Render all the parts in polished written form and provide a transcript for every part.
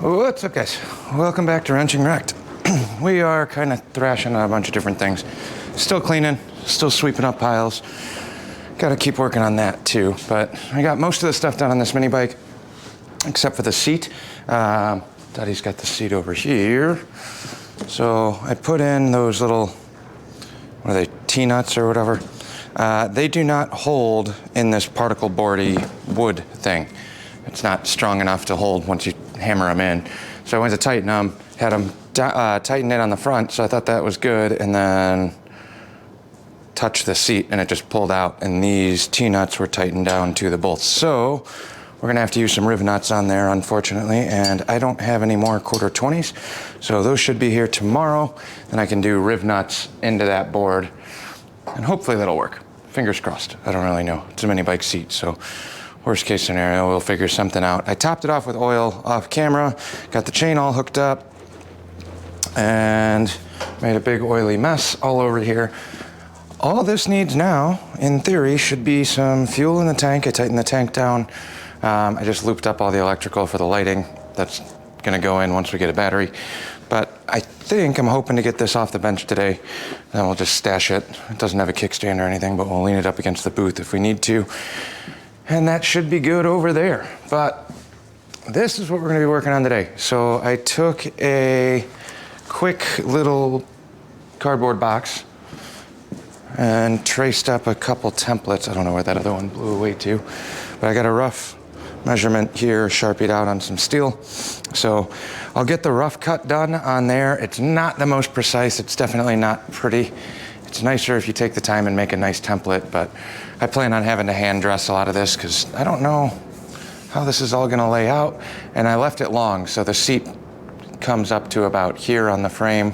What's up, guys? Welcome back to Wrenching Wrecked. We are kind of thrashing on a bunch of different things. Still cleaning, still sweeping up piles. Got to keep working on that too. But I got most of the stuff done on this mini bike, except for the seat. Daddy's got the seat over here. So I put in those little, what are they, T-nuts or whatever. They do not hold in this particle boardy wood thing. It's not strong enough to hold once you hammer them in. So I went to tighten them, had them tighten it on the front, so I thought that was good, and then touched the seat and it just pulled out, and these T-nuts were tightened down to the bolts. So we're gonna have to use some riv nuts on there, unfortunately, and I don't have any more 1/4-20s, so those should be here tomorrow, and I can do riv nuts into that board, and hopefully that'll work. Fingers crossed. I don't really know. It's a mini bike seat, so worst case scenario, we'll figure something out. I topped it off with oil off camera, got the chain all hooked up, and made a big oily mess all over here. All this needs now, in theory, should be some fuel in the tank. I tightened the tank down. I just looped up all the electrical for the lighting. That's gonna go in once we get a battery. But I think I'm hoping to get this off the bench today. Then we'll just stash it. It doesn't have a kickstand or anything, but we'll lean it up against the booth if we need to. And that should be good over there. But this is what we're gonna be working on today. So I took a quick little cardboard box and traced up a couple templates. I don't know where that other one blew away to, but I got a rough measurement here, Sharpied out on some steel. So I'll get the rough cut done on there. It's not the most precise. It's definitely not pretty. It's nicer if you take the time and make a nice template, but I plan on having to hand dress a lot of this because I don't know how this is all gonna lay out. And I left it long, so the seat comes up to about here on the frame,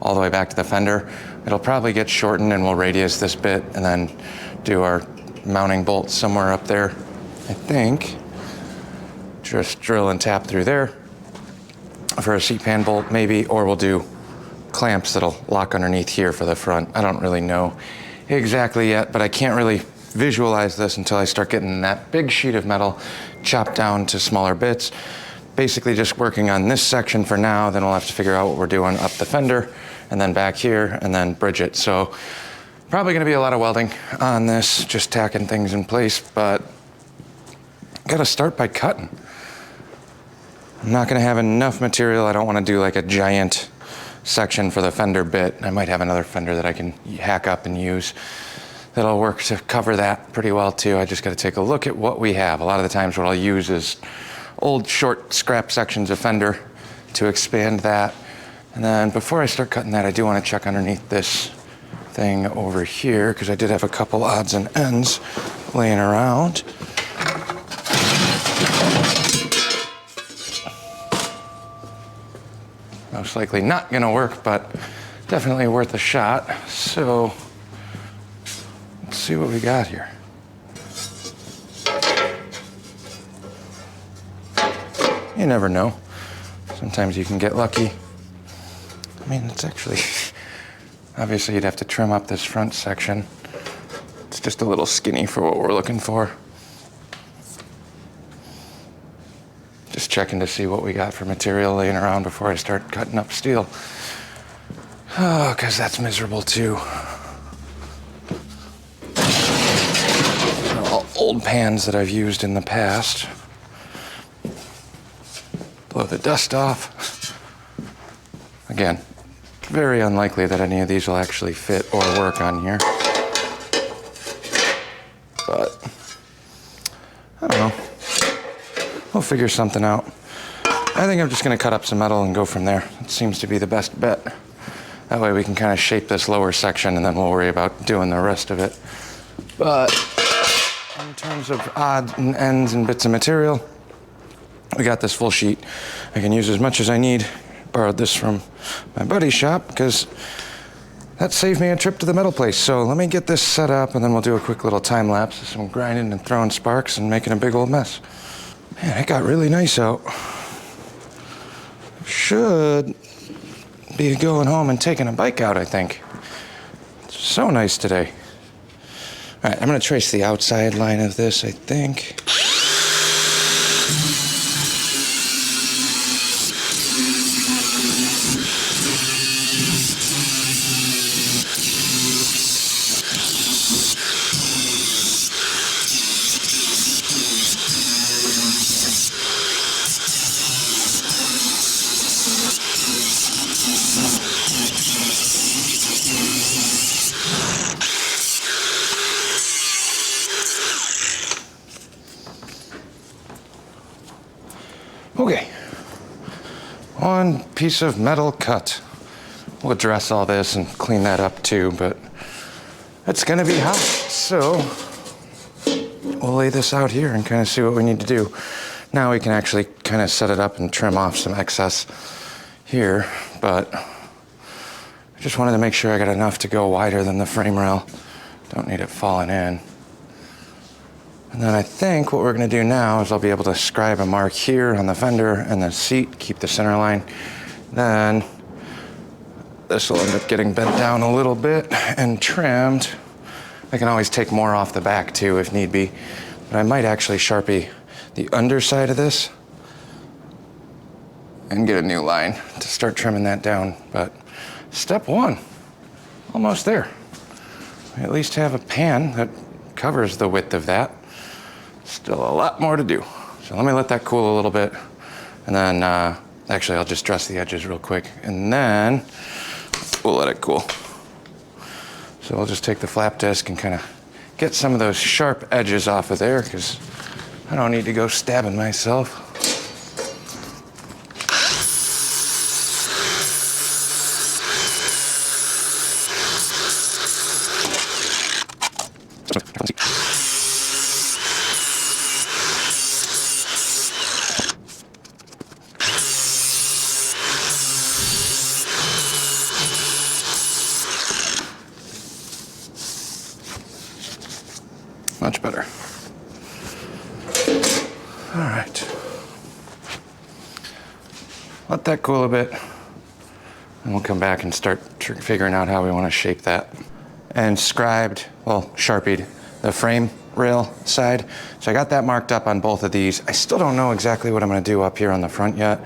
all the way back to the fender. It'll probably get shortened and we'll radius this bit and then do our mounting bolts somewhere up there, I think. Just drill and tap through there for a seat pan bolt maybe, or we'll do clamps that'll lock underneath here for the front. I don't really know exactly yet, but I can't really visualize this until I start getting that big sheet of metal chopped down to smaller bits. Basically just working on this section for now, then we'll have to figure out what we're doing up the fender and then back here and then bridge it. So probably gonna be a lot of welding on this, just tacking things in place, but gotta start by cutting. I'm not gonna have enough material. I don't wanna do like a giant section for the fender bit. I might have another fender that I can hack up and use. That'll work to cover that pretty well too. I just gotta take a look at what we have. A lot of the times what I'll use is old short scrap sections of fender to expand that. And then before I start cutting that, I do wanna check underneath this thing over here because I did have a couple odds and ends laying around. Most likely not gonna work, but definitely worth a shot. So let's see what we got here. You never know. Sometimes you can get lucky. I mean, it's actually, obviously you'd have to trim up this front section. It's just a little skinny for what we're looking for. Just checking to see what we got for material laying around before I start cutting up steel. Oh, because that's miserable too. All old pans that I've used in the past. Blow the dust off. Again, very unlikely that any of these will actually fit or work on here. But I don't know. We'll figure something out. I think I'm just gonna cut up some metal and go from there. It seems to be the best bet. That way we can kind of shape this lower section and then we'll worry about doing the rest of it. But in terms of odds and ends and bits of material, we got this full sheet. I can use as much as I need. Borrowed this from my buddy's shop because that saved me a trip to the metal place. So let me get this set up and then we'll do a quick little time lapse of some grinding and throwing sparks and making a big old mess. Man, it got really nice out. Should be going home and taking a bike out, I think. It's so nice today. All right, I'm gonna trace the outside line of this, I think. One piece of metal cut. We'll address all this and clean that up too, but it's gonna be hot, so we'll lay this out here and kind of see what we need to do. Now we can actually kind of set it up and trim off some excess here, but I just wanted to make sure I got enough to go wider than the frame rail. Don't need it falling in. And then I think what we're gonna do now is I'll be able to scribe a mark here on the fender and the seat, keep the center line. Then this will end up getting bent down a little bit and trimmed. I can always take more off the back too if need be, but I might actually Sharpie the underside of this and get a new line to start trimming that down. But step one, almost there. We at least have a pan that covers the width of that. Still a lot more to do. So let me let that cool a little bit. And then, actually I'll just dress the edges real quick and then we'll let it cool. So I'll just take the flap disc and kind of get some of those sharp edges off of there because I don't need to go stabbing myself. Much better. All right. Let that cool a bit, and we'll come back and start figuring out how we want to shape that. And scribed, well, Sharpied the frame rail side. So I got that marked up on both of these. I still don't know exactly what I'm going to do up here on the front yet.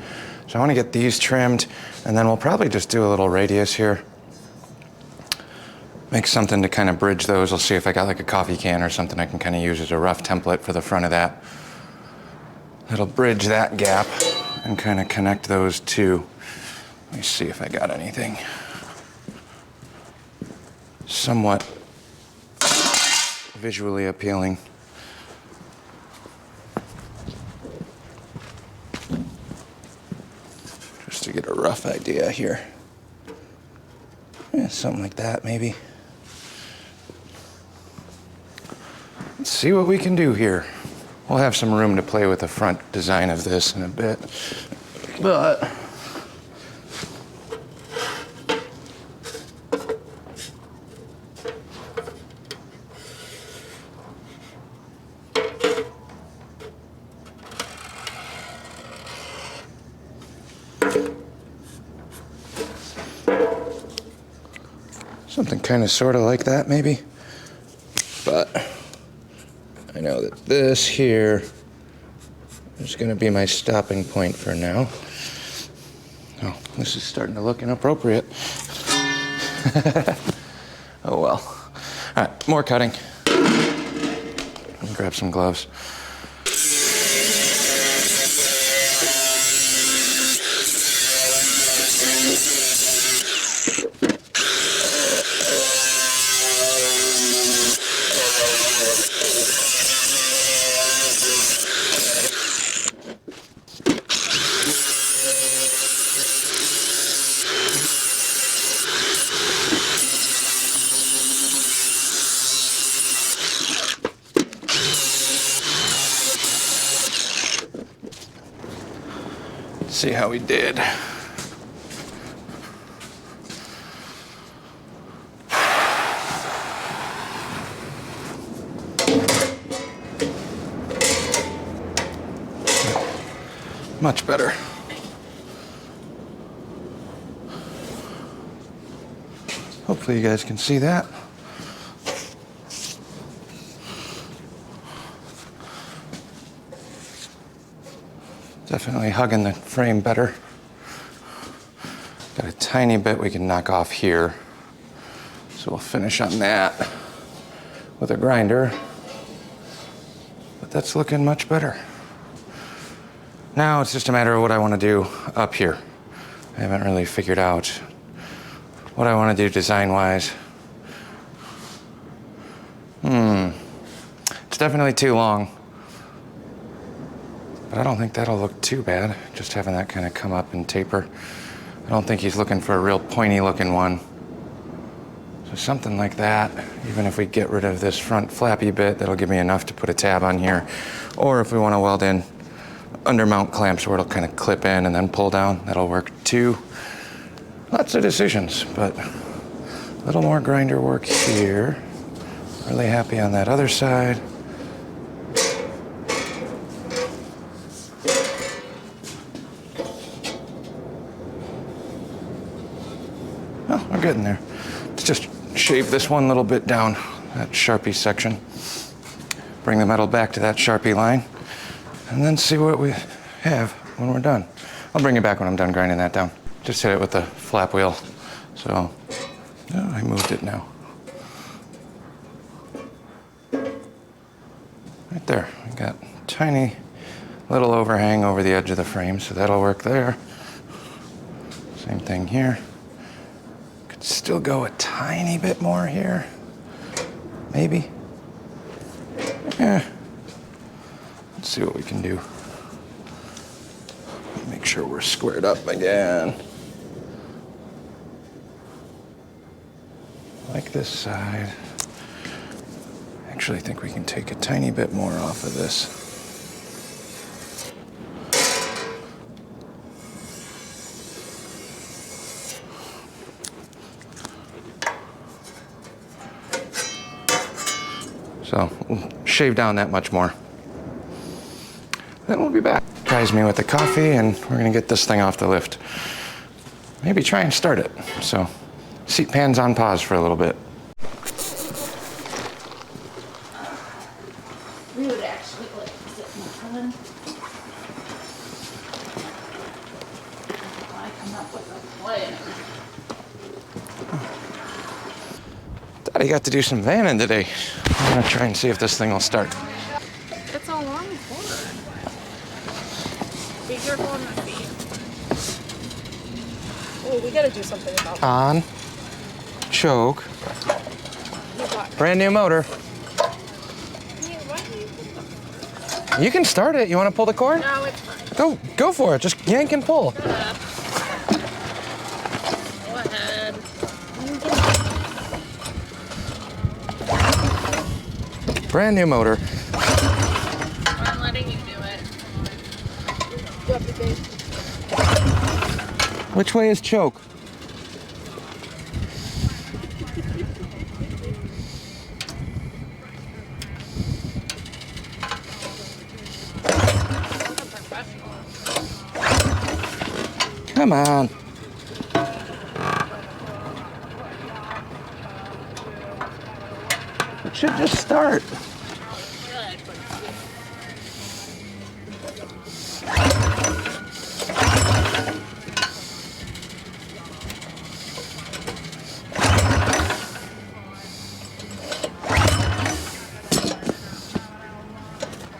So I want to get these trimmed, and then we'll probably just do a little radius here. Make something to kind of bridge those. I'll see if I got like a coffee can or something I can kind of use as a rough template for the front of that. That'll bridge that gap and kind of connect those two. Let me see if I got anything somewhat visually appealing. Just to get a rough idea here. Yeah, something like that maybe. Let's see what we can do here. We'll have some room to play with the front design of this in a bit, but something kind of sort of like that maybe, but I know that this here is going to be my stopping point for now. Oh, this is starting to look inappropriate. Oh well. All right, more cutting. Grab some gloves. See how we did. Much better. Hopefully you guys can see that. Definitely hugging the frame better. Got a tiny bit we can knock off here. So we'll finish on that with a grinder. But that's looking much better. Now it's just a matter of what I want to do up here. I haven't really figured out what I want to do design-wise. It's definitely too long. But I don't think that'll look too bad, just having that kind of come up and taper. I don't think he's looking for a real pointy looking one. So something like that, even if we get rid of this front flappy bit, that'll give me enough to put a tab on here. Or if we want to weld in undermount clamps where it'll kind of clip in and then pull down, that'll work too. Lots of decisions, but a little more grinder work here. Really happy on that other side. Well, we're getting there. Let's just shave this one little bit down, that Sharpie section. Bring the metal back to that Sharpie line, and then see what we have when we're done. I'll bring it back when I'm done grinding that down. Just hit it with the flap wheel. So, oh, I moved it now. Right there, we got tiny little overhang over the edge of the frame, so that'll work there. Same thing here. Could still go a tiny bit more here, maybe. Yeah. Let's see what we can do. Make sure we're squared up again. Like this side. Actually, I think we can take a tiny bit more off of this. So we'll shave down that much more. Then we'll be back. Tries me with the coffee, and we're gonna get this thing off the lift. Maybe try and start it. So seat pan's on pause for a little bit. We would actually like sit in the front. I come up with a plan. Thought I got to do some vanning today. I'm gonna try and see if this thing will start. It's a long cord. Be careful on the feet. Oh, we gotta do something about that. On, choke, brand new motor. You can start it. You want to pull the cord? No, it's fine. Go for it. Just yank and pull. Go ahead. Brand new motor. I'm letting you do it. Go up the gate. Which way is choke? Come on. It should just start.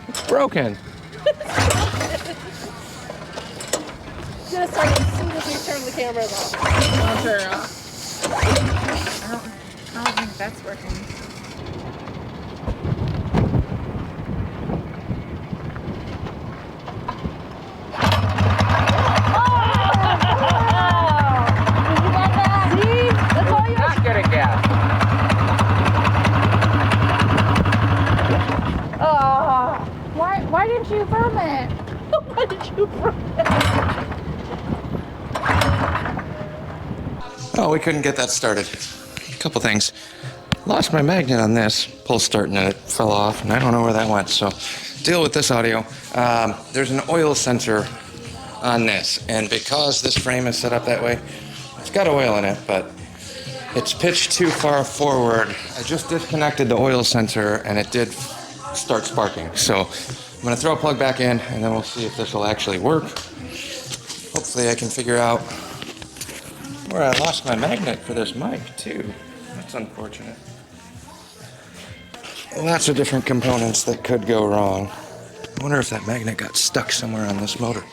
It's broken. It's gonna start as soon as we turn the cameras off. I'll turn it off. I don't think that's working. Why didn't you burn it? Why did you burn it? Oh, we couldn't get that started. A couple things. Lost my magnet on this pull start and it fell off, and I don't know where that went. So, deal with this audio. There's an oil sensor on this, and because this frame is set up that way, it's got oil in it, but it's pitched too far forward. I just disconnected the oil sensor, and it did start sparking. So, I'm gonna throw a plug back in, and then we'll see if this will actually work. Hopefully I can figure out where I lost my magnet for this mic, too. That's unfortunate. Lots of different components that could go wrong. I wonder if that magnet got stuck somewhere on this motor.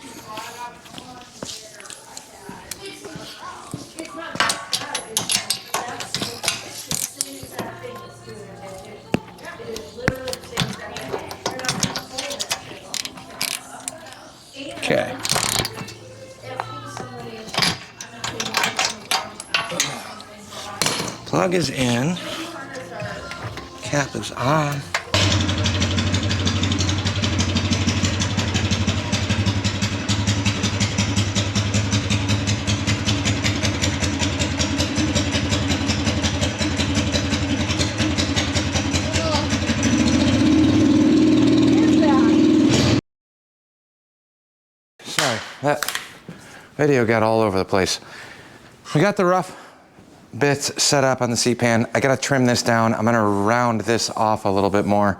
Plug is in. Cap is on. Sorry, that video got all over the place. We got the rough bits set up on the seat pan. I gotta trim this down. I'm gonna round this off a little bit more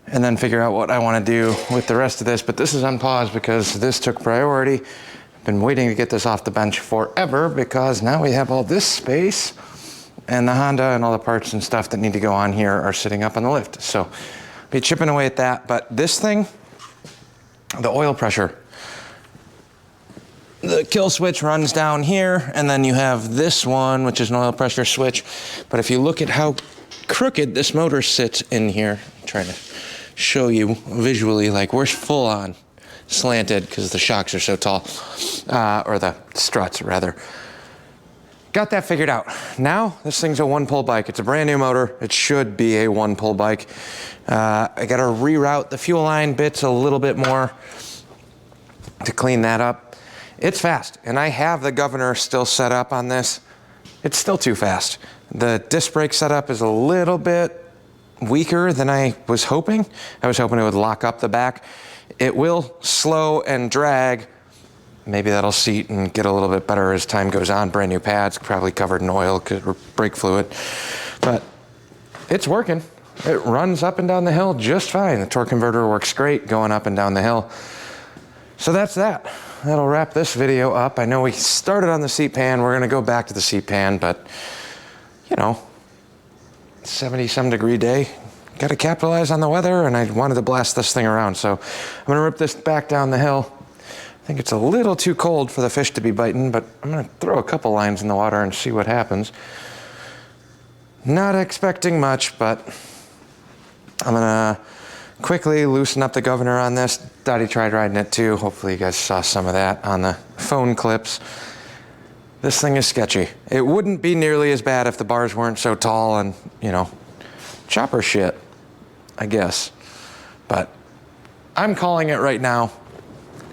and then figure out what I wanna do with the rest of this. But this is on pause because this took priority. Been waiting to get this off the bench forever because now we have all this space and the Honda and all the parts and stuff that need to go on here are sitting up on the lift. So be chipping away at that. But this thing, the oil pressure, the kill switch runs down here, and then you have this one, which is an oil pressure switch. But if you look at how crooked this motor sits in here, I'm trying to show you visually, like we're full on slanted because the shocks are so tall, or the struts rather. Got that figured out. Now this thing's a one-pull bike. It's a brand new motor. It should be a one-pull bike. I gotta reroute the fuel line bits a little bit more to clean that up. It's fast, and I have the governor still set up on this. It's still too fast. The disc brake setup is a little bit weaker than I was hoping. I was hoping it would lock up the back. It will slow and drag. Maybe that'll seat and get a little bit better as time goes on. Brand new pads, probably covered in oil, or brake fluid. But it's working. It runs up and down the hill just fine. The torque converter works great going up and down the hill. So that's that. That'll wrap this video up. I know we started on the seat pan. We're gonna go back to the seat pan, but you know, 70-some degree day. Gotta capitalize on the weather, and I wanted to blast this thing around. So I'm gonna rip this back down the hill. I think it's a little too cold for the fish to be biting, but I'm gonna throw a couple lines in the water and see what happens. Not expecting much, but I'm gonna quickly loosen up the governor on this. Dottie tried riding it too. Hopefully you guys saw some of that on the phone clips. This thing is sketchy. It wouldn't be nearly as bad if the bars weren't so tall and, you know, chopper shit, I guess. But I'm calling it right now.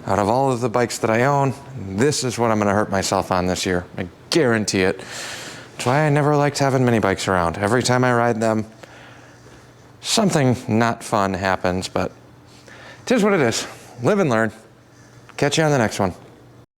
Out of all of the bikes that I own, this is what I'm gonna hurt myself on this year. I guarantee it. That's why I never liked having mini bikes around. Every time I ride them, something not fun happens, but it is what it is. Live and learn. Catch you on the next one.